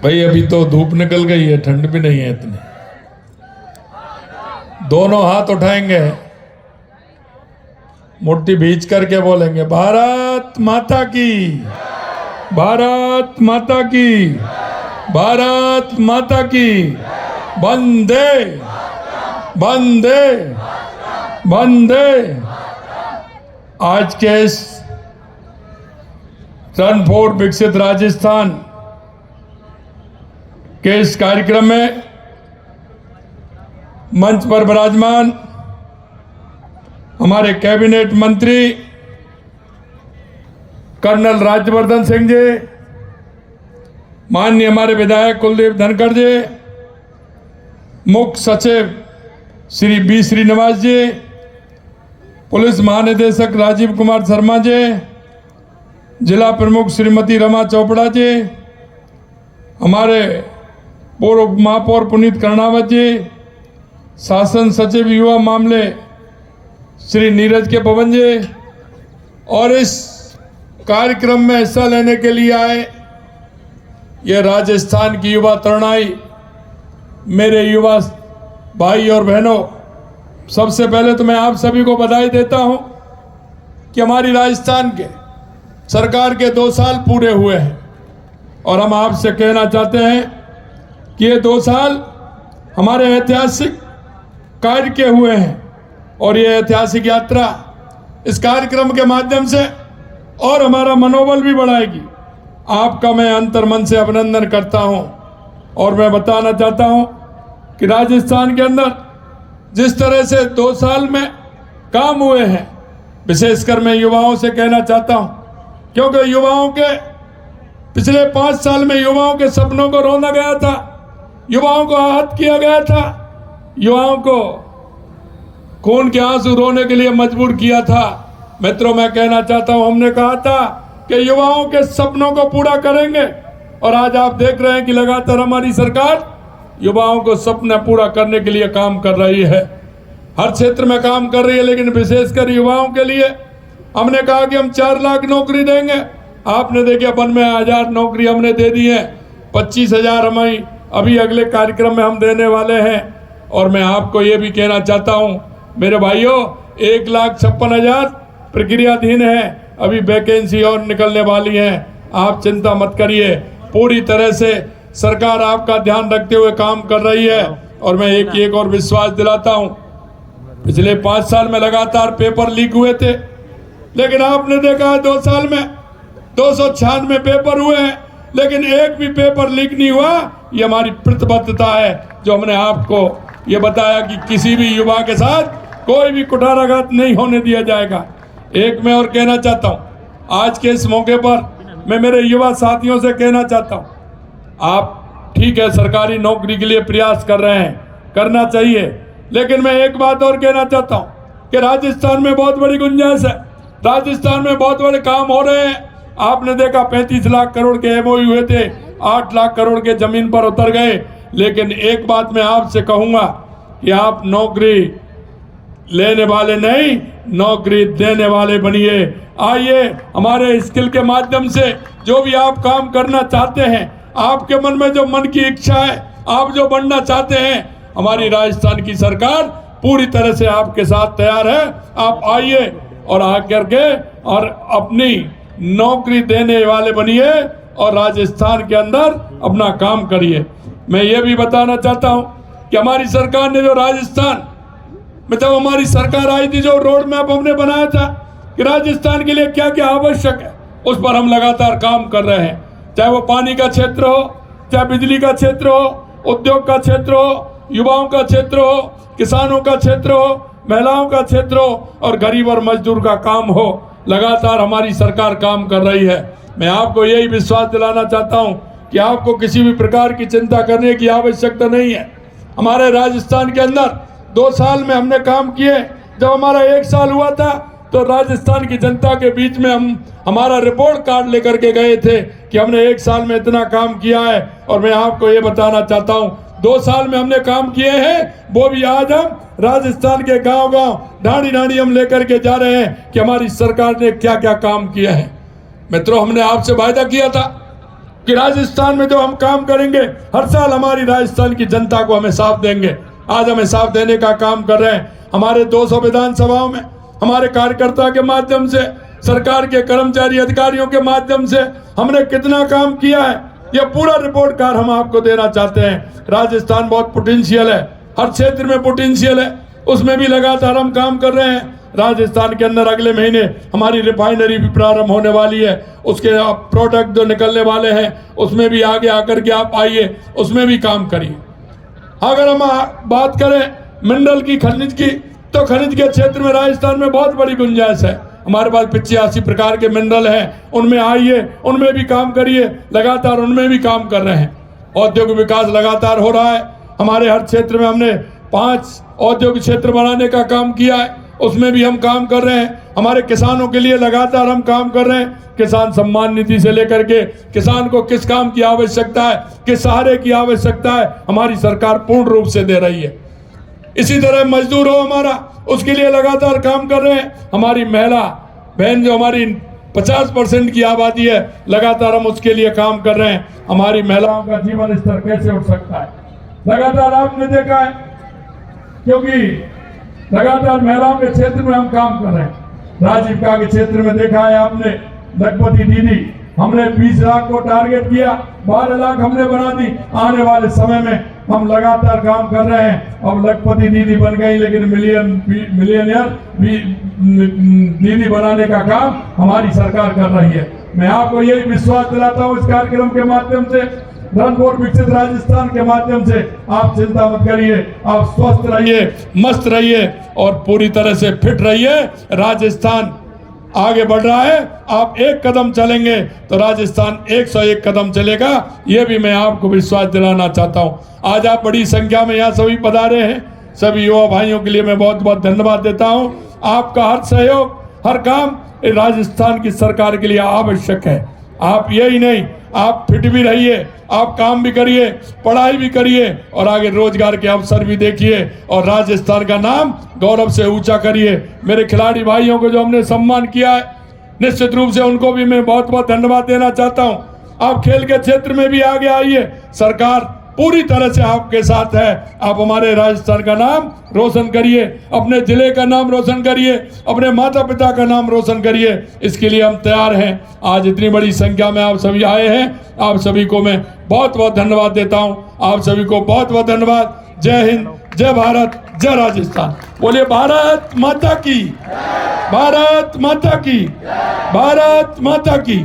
भाई अभी तो धूप निकल गई है, ठंड भी नहीं है इतनी। दोनों हाथ उठाएंगे, मुट्ठी भींच करके बोलेंगे भारत माता की, भारत माता की, भारत माता की, वंदे वंदे वंदे। आज के इस रन फॉर विकसित राजस्थान के इस कार्यक्रम में मंच पर विराजमान हमारे कैबिनेट मंत्री कर्नल राज्यवर्धन सिंह जी, माननीय हमारे विधायक कुलदीप धनखड़ जी, मुख्य सचिव श्री बी श्रीनिवास जी, पुलिस महानिदेशक राजीव कुमार शर्मा जी, जिला प्रमुख श्रीमती रमा चोपड़ा जी, हमारे पूर्व महापौर पुनीत कर्णावत जी, शासन सचिव युवा मामले श्री नीरज के पवन जी, और इस कार्यक्रम में हिस्सा लेने के लिए आए ये राजस्थान की युवा तरुणाई, मेरे युवा भाई और बहनों, सबसे पहले तो मैं आप सभी को बधाई देता हूं कि हमारी राजस्थान के सरकार के 2 साल पूरे हुए हैं और हम आपसे कहना चाहते हैं कि ये 2 साल हमारे ऐतिहासिक कार्य के हुए हैं और ये ऐतिहासिक यात्रा इस कार्यक्रम के माध्यम से और हमारा मनोबल भी बढ़ाएगी। आपका मैं अंतर्मन से अभिनंदन करता हूं और मैं बताना चाहता हूं कि राजस्थान के अंदर जिस तरह से 2 साल में काम हुए हैं, विशेषकर मैं युवाओं से कहना चाहता हूं, क्योंकि युवाओं के पिछले 5 साल में युवाओं के सपनों को रोना गया था, युवाओं को आहत किया गया था, युवाओं को खून के आंसू रोने के लिए मजबूर किया था। मित्रों, मैं कहना चाहता हूं, हमने कहा था कि युवाओं के सपनों को पूरा करेंगे और आज आप देख रहे हैं कि लगातार हमारी सरकार युवाओं को सपना पूरा करने के लिए काम कर रही है, हर क्षेत्र में काम कर रही है, लेकिन विशेषकर युवाओं के लिए हमने कहा कि हम 4 लाख नौकरी देंगे। आपने देखा 92,000 नौकरी हमने दे दी है, 25,000 हमें अभी अगले कार्यक्रम में हम देने वाले हैं। और मैं आपको ये भी कहना चाहता हूँ मेरे भाइयों, 1,56,000 प्रक्रियाधीन है, अभी वैकेंसी और निकलने वाली है। आप चिंता मत करिए, पूरी तरह से सरकार आपका ध्यान रखते हुए काम कर रही है। और मैं एक और विश्वास दिलाता हूँ, पिछले 5 साल में लगातार पेपर लीक हुए थे, लेकिन आपने देखा है 2 साल में 296 पेपर हुए हैं, लेकिन एक भी पेपर लीक नहीं हुआ। ये हमारी प्रतिबद्धता है जो हमने आपको ये बताया कि किसी भी युवा के साथ कोई भी कुठाराघात नहीं होने दिया जाएगा। एक मैं और कहना चाहता हूँ, आज के इस मौके पर मैं मेरे युवा साथियों से कहना चाहता हूँ, आप ठीक है सरकारी नौकरी के लिए प्रयास कर रहे हैं, करना चाहिए, लेकिन मैं एक बात और कहना चाहता हूँ कि राजस्थान में बहुत बड़ी गुंजाइश है, राजस्थान में बहुत बड़े काम हो रहे हैं। आपने देखा 35 लाख करोड़ के एमओयू हुए थे, 8 लाख करोड़ के जमीन पर उतर गए। लेकिन एक बात मैं आपसे कहूंगा कि आप नौकरी लेने वाले नहीं, नौकरी देने वाले बनिए। आइए, हमारे स्किल के माध्यम से जो भी आप काम करना चाहते हैं, आपके मन में जो मन की इच्छा है, आप जो बनना चाहते हैं, हमारी राजस्थान की सरकार पूरी तरह से आपके साथ तैयार है। आप आइए और आकर के और अपनी नौकरी देने वाले बनिए और राजस्थान के अंदर अपना काम करिए। मैं ये भी बताना चाहता हूं कि हमारी सरकार ने जो राजस्थान में, जब हमारी सरकार आई थी, जो रोड मैप हमने बनाया था कि राजस्थान के लिए क्या क्या आवश्यक है, उस पर हम लगातार काम कर रहे हैं। चाहे वो पानी का क्षेत्र हो, चाहे बिजली का क्षेत्र हो, उद्योग का क्षेत्र हो, युवाओं का क्षेत्र हो, किसानों का क्षेत्र हो, महिलाओं का क्षेत्र हो और गरीब और मजदूर का काम हो, लगातार हमारी सरकार काम कर रही है। मैं आपको यही विश्वास दिलाना चाहता हूं कि आपको किसी भी प्रकार की चिंता करने की आवश्यकता नहीं है। हमारे राजस्थान के अंदर 2 साल में हमने काम किए। जब हमारा 1 साल हुआ था तो राजस्थान की जनता के बीच में हम हमारा रिपोर्ट कार्ड लेकर के गए थे कि हमने 1 साल में इतना काम किया है। और मैं आपको ये बताना चाहता हूँ, 2 साल में हमने काम किए हैं, वो भी आज हम राजस्थान के गांव-गांव, ढाणी-ढाणी हम लेकर के जा रहे हैं कि हमारी सरकार ने क्या क्या काम किया है। मित्रों, हमने आपसे वायदा किया था कि राजस्थान में जो हम काम करेंगे हर साल हमारी राजस्थान की जनता को हमें साथ देंगे। आज हमें साथ देने का काम कर रहे हैं। हमारे 200 विधानसभाओं में हमारे कार्यकर्ता के माध्यम से, सरकार के कर्मचारी अधिकारियों के माध्यम से हमने कितना काम किया है, यह पूरा रिपोर्ट कार्ड हम आपको देना चाहते हैं। राजस्थान बहुत पोटेंशियल है, हर क्षेत्र में पोटेंशियल है, उसमें भी लगातार हम काम कर रहे हैं। राजस्थान के अंदर अगले महीने हमारी रिफाइनरी भी प्रारंभ होने वाली है, उसके प्रोडक्ट जो निकलने वाले हैं उसमें भी आगे आकर के आप आइए, उसमें भी काम करिए। अगर हम बात करें मिनरल की, खनिज की, तो खनिज के क्षेत्र में राजस्थान में बहुत बड़ी गुंजाइश है। हमारे पास 85 प्रकार के मिनरल हैं, उनमें आइए, उनमें भी काम करिए, लगातार उनमें भी काम कर रहे हैं। औद्योगिक विकास लगातार हो रहा है। हमारे हर क्षेत्र में हमने 5 औद्योगिक क्षेत्र बनाने का काम किया है, उसमें भी हम काम कर रहे हैं। हमारे किसानों के लिए लगातार हम काम कर रहे हैं। किसान सम्मान निधि से लेकर के किसान को किस काम की आवश्यकता है, किस सहारे की आवश्यकता है, हमारी सरकार पूर्ण रूप से दे रही है। इसी तरह मजदूर हो हमारा, उसके लिए लगातार काम कर रहे हैं। हमारी महिला बहन जो हमारी 50% की आबादी है, लगातार हम उसके लिए काम कर रहे हैं। हमारी महिलाओं का जीवन स्तर कैसे उठ सकता है, लगातार आपने देखा है, क्योंकि लगातार महिलाओं के क्षेत्र में हम काम कर रहे हैं। राजीविका के क्षेत्र में देखा है आपने, लखपति दीदी हमने 20 लाख को टारगेट किया, 12 लाख हमने बना दी। आने वाले समय में हम लगातार काम कर रहे हैं। अब लखपति दीदी बन गई, लेकिन मिलियनियर दीदी बनाने का काम हमारी सरकार कर रही है। मैं आपको यही विश्वास दिलाता हूँ इस कार्यक्रम के माध्यम से, रन फॉर विकसित राजस्थान के माध्यम से। आप चिंता मत करिए, आप स्वस्थ रहिए, मस्त रहिए और पूरी तरह से फिट रहिए। राजस्थान आगे बढ़ रहा है, आप एक कदम चलेंगे तो राजस्थान 101 कदम चलेगा, ये भी मैं आपको विश्वास दिलाना चाहता हूँ। आज आप बड़ी संख्या में यहाँ सभी पधारे हैं, सभी युवा भाइयों के लिए मैं बहुत बहुत धन्यवाद देता हूँ। आपका हर सहयोग, हर काम राजस्थान की सरकार के लिए आवश्यक है। आप यही नहीं, आप फिट भी रहिए, आप काम भी करिए, पढ़ाई भी करिए और आगे रोजगार के अवसर भी देखिए और राजस्थान का नाम गौरव से ऊंचा करिए। मेरे खिलाड़ी भाइयों को जो हमने सम्मान किया है, निश्चित रूप से उनको भी मैं बहुत बहुत धन्यवाद देना चाहता हूं। आप खेल के क्षेत्र में भी आगे आइए, सरकार पूरी तरह से आपके साथ है। आप हमारे राजस्थान का नाम रोशन करिए, अपने जिले का नाम रोशन करिए, अपने माता पिता का नाम रोशन करिए, इसके लिए हम तैयार हैं। आज इतनी बड़ी संख्या में आप सभी आए हैं, आप सभी को मैं बहुत बहुत धन्यवाद देता हूं। आप सभी को बहुत बहुत धन्यवाद। जय हिंद, जय भारत, जय राजस्थान। बोलिए भारत माता की, भारत माता की, भारत माता की।